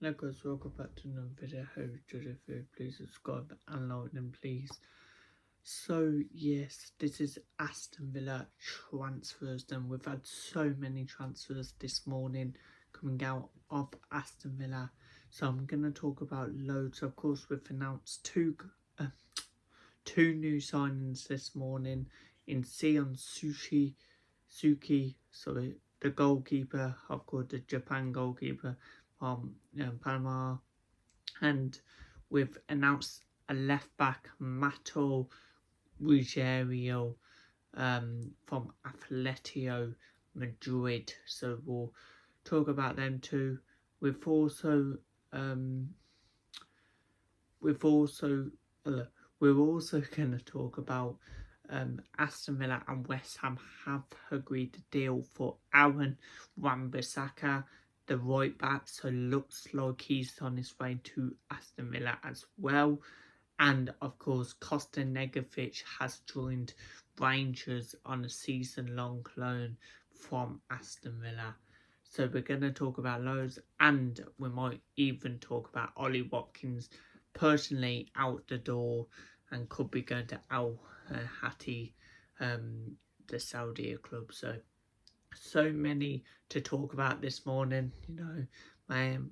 Hello guys, welcome back to another video. Hope you enjoyed it. Please subscribe and like them please. So yes, this is Aston Villa transfers. And we've had so many transfers this morning coming out of Aston Villa. So I'm going to talk about loads. Of course, we've announced two new signings this morning in suzuki, the goalkeeper, of course the Japan goalkeeper from Panama, and we've announced a left back, Matteo Ruggeri, from Atletico Madrid. So we'll talk about them too. We've also we've also we're also going to talk about Aston Villa and West Ham have agreed a deal for Aaron Wan-Bissaka, the right back, so looks like he's on his way to Aston Villa as well. And of course, Costa Negovic has joined Rangers on a season-long loan from Aston Villa. So we're going to talk about those, and we might even talk about Ollie Watkins, personally out the door and could be going to Al Hatti, the Saudi club. So many to talk about this morning. I am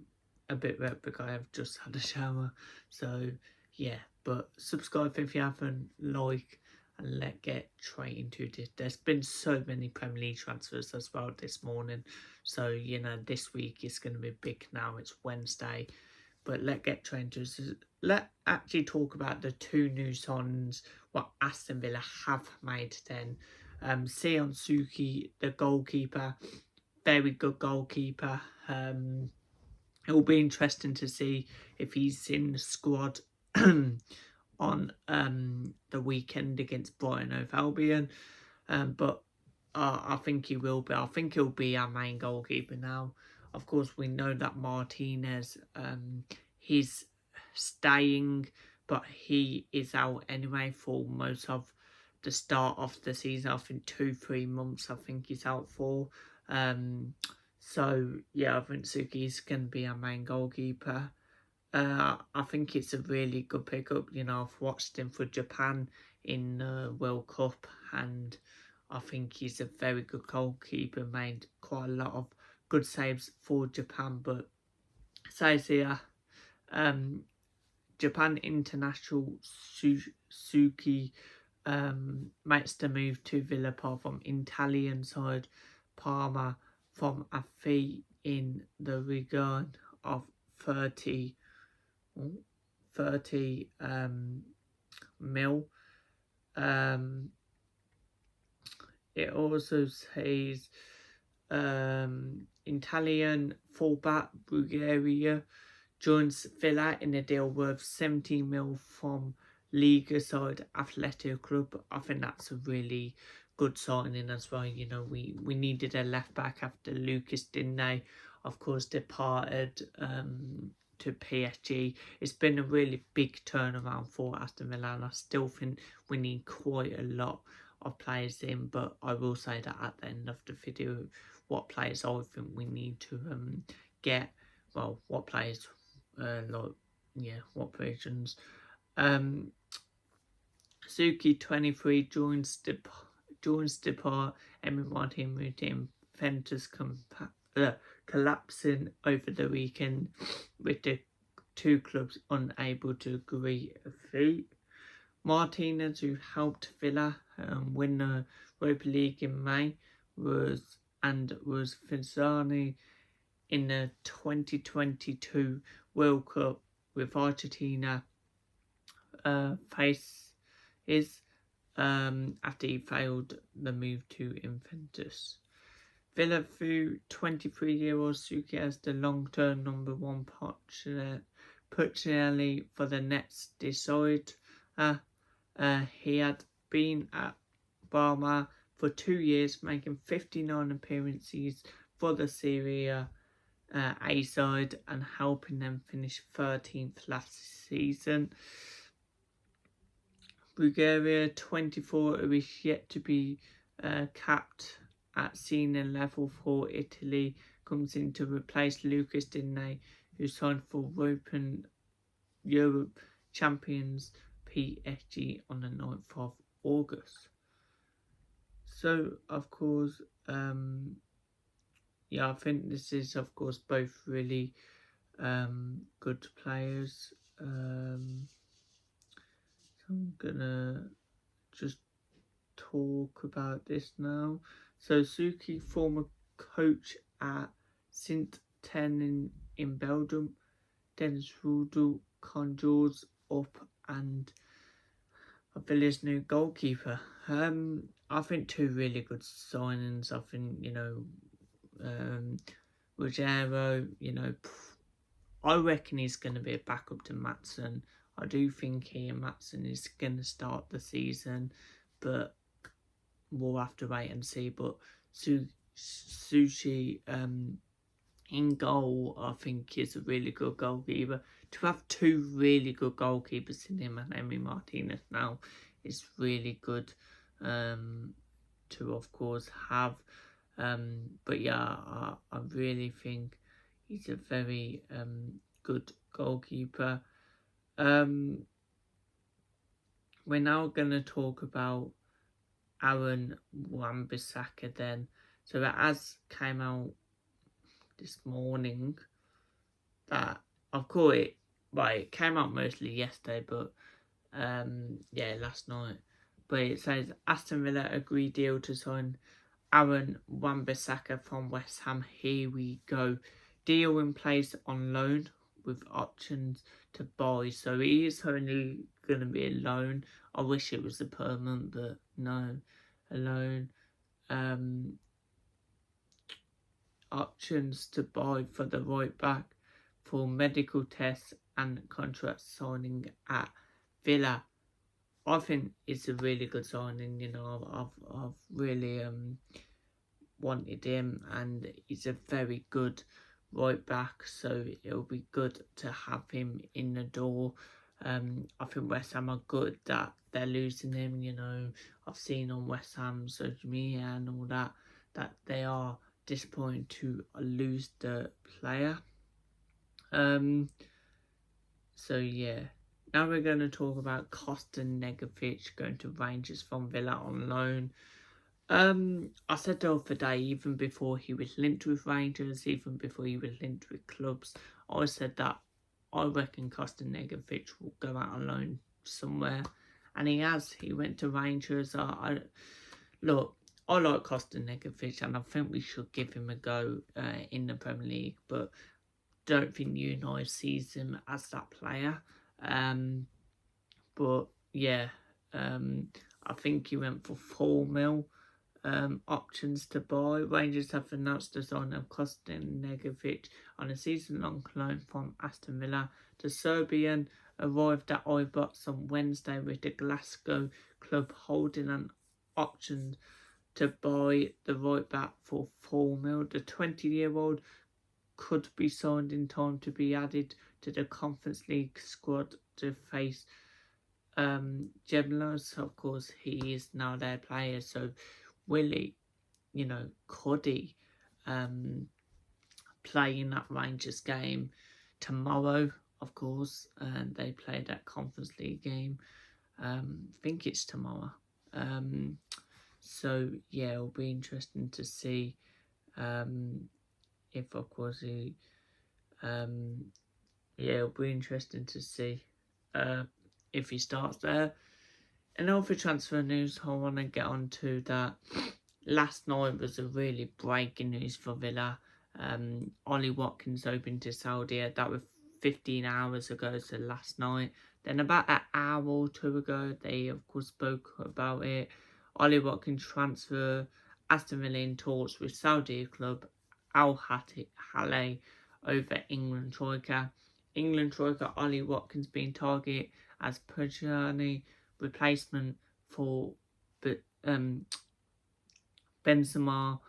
a bit wet because I've just had a shower. So yeah, but subscribe if you haven't, like, and let's get straight into it. There's been so many Premier League transfers as well this morning. So, this week is going to be big now. It's Wednesday. But let's get straight into it. Let's actually talk about the two new signings, what Aston Villa have made then. Suzuki, the goalkeeper, very good goalkeeper. It will be interesting to see if he's in the squad on the weekend against Brighton of Albion. But I think he will be. I think he'll be our main goalkeeper now. Of course, we know that Martinez, he's staying, but he is out anyway for most of the start of the season. I think 2-3 months. I think he's out for. So yeah, I think Suzuki's going to be our main goalkeeper. I think it's a really good pickup. I've watched him for Japan in the World Cup, and I think he's a very good goalkeeper, made quite a lot of good saves for Japan. But says here, Japan international Suzuki makes the move to Villa from Italian side Parma from a fee in the regard of 30 mil. It also says Italian fullback Bulgaria joins Villa in a deal worth 17 mil from Liga side Athletic Club. I think that's a really good signing as well. We needed a left back after Lucas Digne, of course, departed to PSG. It's been a really big turnaround for Aston Villa, and I still think we need quite a lot of players in. But I will say that at the end of the video, what players I think we need to get. Well, what players, what positions. Suzuki 23 joins depart. Emmy Martin routine Ventus collapsing over the weekend, with the two clubs unable to agree a fee. Martinez, who helped Villa win the Europa League in May, was Fizani in the 2022 World Cup with Argentina after he failed the move to Juventus. Villa through 23-year-old Suzuki as the long-term number one particularly for the Nets decide. He had been at Parma for 2 years, making 59 appearances for the Serie A side and helping them finish 13th last season. Bulgaria 24, who is yet to be capped at senior level for Italy, comes in to replace Lucas Digne, who signed for Europe champions PSG on the 9th of August. So, of course, I think this is, of course, both really good players. So I'm gonna just talk about this now. So Suzuki, former coach at Sint-Truiden in Belgium, Dennis Rudel conjures up and Villa's new goalkeeper. I think two really good signings. I think, Ruggero, I reckon he's going to be a backup to Maatsen. I do think he and Maatsen is going to start the season, but we'll have to wait and see. But Sushi in goal, I think, is a really good goalkeeper. To have two really good goalkeepers in him and Emi Martinez now is really good to, of course, have. But yeah, I really think he's a very good goalkeeper. We're now going to talk about Aaron Wan-Bissaka then. So that has came out this morning that, of course, it came out mostly yesterday, but last night. But it says Aston Villa agree deal to sign Aaron Wan-Bissaka from West Ham. Here we go. Deal in place on loan with options to buy. So he is only going to be a loan. I wish it was a permanent, but no, a loan. Options to buy for the right back for medical tests and contract signing at Villa. I think it's a really good signing. I've really wanted him, and he's a very good right back, so it'll be good to have him in the door. I think West Ham are good that they're losing him. I've seen on West Ham social media and all that they are disappointed to lose the player. So yeah, now we're going to talk about Kostin Negovic going to Rangers from Villa on loan. I said the other day, even before he was linked with Rangers, even before he was linked with clubs, I said that I reckon Kostin Negovic will go out on loan somewhere, and he has. He went to Rangers. Look, I like Kostin Negovic, and I think we should give him a go in the Premier League, but don't think United sees him as that player. But yeah, I think he went for 4 mil. Options to buy. Rangers have announced the sign of Kostin Negovic on a season-long loan from Aston Villa. The Serbian arrived at Ibrox on Wednesday with the Glasgow club holding an option to buy the right back for 4 mil. The 20-year-old could be signed in time to be added to the Conference League squad to face Gemlos. Of course, he is now their player, so will he, could he play in that Rangers game tomorrow? Of course, and they play that Conference League game. I think it's tomorrow. So yeah, it'll be interesting to see if, of course, he. It'll be interesting to see if he starts there. And over transfer news, I want to get on to that. Last night was a really breaking news for Villa. Ollie Watkins opened to Saudi. That was 15 hours ago, so last night. Then about an hour or two ago, they of course spoke about it. Ollie Watkins transfer, Aston Villa in talks with Saudi club Al Hilal over England Troika. England Troika, Ollie Watkins being targeted as Pajani replacement for Benzema,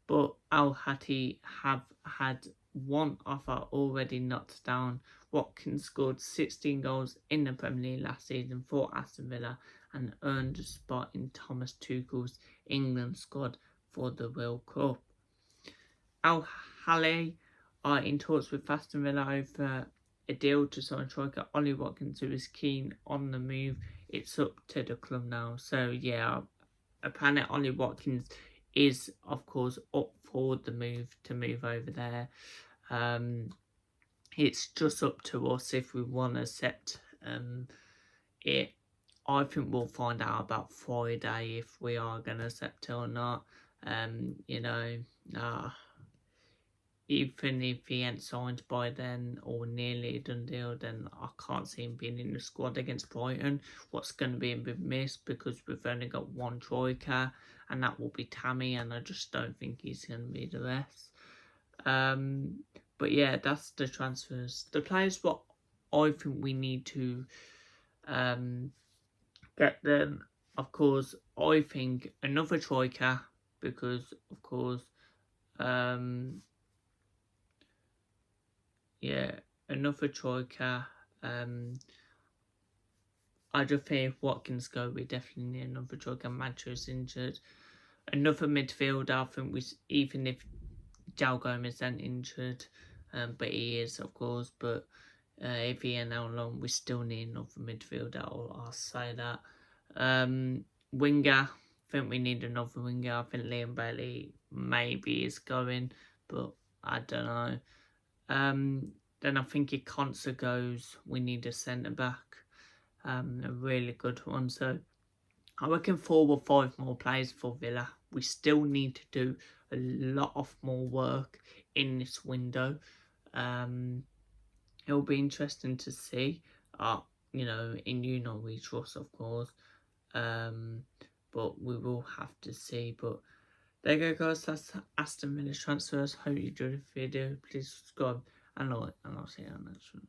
but Al Hatti have had one offer already knocked down. Watkins scored 16 goals in the Premier League last season for Aston Villa and earned a spot in Thomas Tuchel's England squad for the World Cup. Al Hilal are in talks with Aston Villa over a deal to sign striker Ollie Watkins, who is keen on the move. It's up to the club now. So yeah, apparently Ollie Watkins is of course up for the move to move over there. It's just up to us if we want to accept it. I think we'll find out about Friday if we are going to accept it or not. You know, even if he ain't signed by then or nearly a done deal, then I can't see him being in the squad against Brighton. What's going to be a bit missed because we've only got one striker, and that will be Tammy, and I just don't think he's going to be the best. But yeah, that's the transfers. The players what I think we need to get them. Of course, I think another striker because of course, yeah, another striker. I just think if Watkins go, we definitely need another striker. Matthew's injured. Another midfielder. I think we even if João Gomez isn't injured, but he is of course. But if he ain't out long, we still need another midfielder. I'll say that. Winger. I think we need another winger. I think Liam Bailey maybe is going, but I don't know. Then I think if Conser goes, we need a centre back, a really good one. So I reckon 4 or 5 more players for Villa. We still need to do a lot of more work in this window. It'll be interesting to see. You know, in we trust, of course. But we will have to see. But there you go, guys. That's Aston Villa transfers. Hope you enjoyed the video. Please subscribe and like, and I'll see you on the next one.